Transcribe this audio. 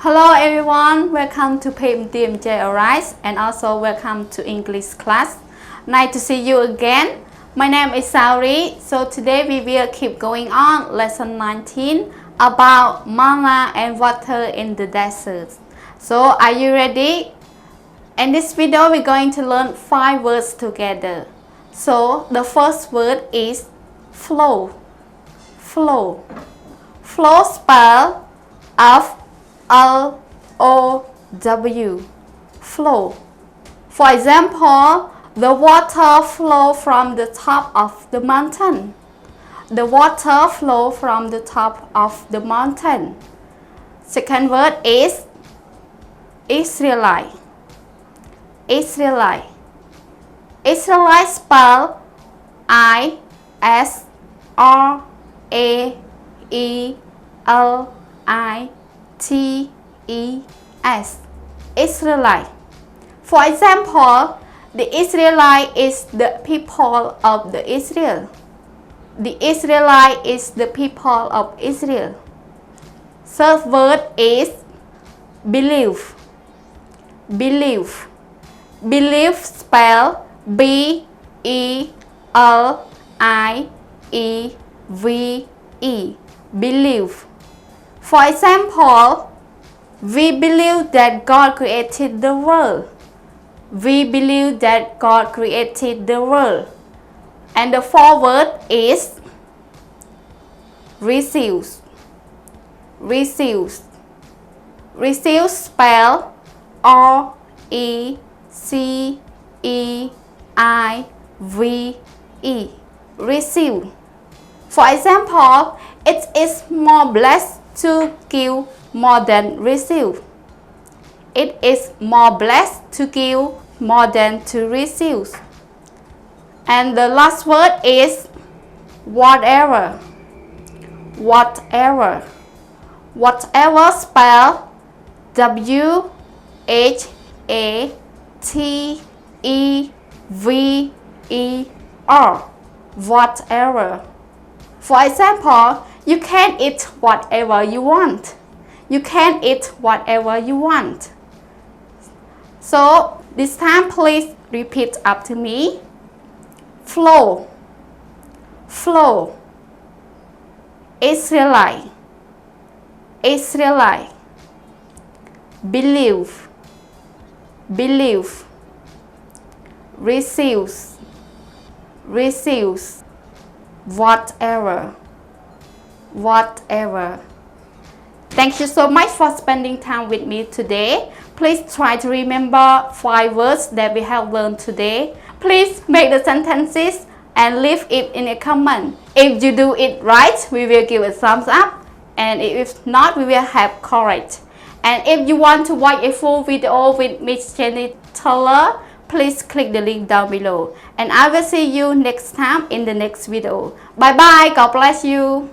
Hello everyone, welcome to PMTMJ Arise and also welcome to English class. Nice to see you again. My name is Savdy. So today we will keep going on lesson 19 about manna and water in the desert. So are you ready? In this video we're going to learn 5 words together. So the first word is flow. Flow. Flow spelled F-L-O-W. Flow. For example, the water flow from the top of the mountain. The water flow from the top of the mountain. Second word is Israelite. Israelite. Israelite spelled I-S-R-A-E-L-I-T-E-S. Israelite. For example, the Israelite is the people of the Israel. The Israelite is the people of Israel. Third word is believe. Believe. Believe spelled B-E-L-I-E-V-E. Believe. For example, we believe that God created the world. We believe that God created the world. And the fourth word is receive. Receive. Receive spelled R-E-C-E-I-V-E. Receive. For example, it is more blessed to give more than receive. It is more blessed to give more than to receive. And the last word is whatever. Whatever. Whatever spelled W-H-A-T-E-V-E-R. Whatever. For example, you can eat whatever you want. You can eat whatever you want. So this time please repeat after me. Flow. Flow. Israelite. Israelite. Believe. Believe. Receive. Receive. Whatever. Whatever. Thank you so much for spending time with me today. Please try to remember 5 words that we have learned today. Please make the sentences and leave it in a comment. If you do it right, we will give a thumbs up. And if not, we will have correct. And if you want to watch a full video with Miss Jenny Taylor, please click the link down below. And I will see you next time in the next video. Bye bye. God bless you.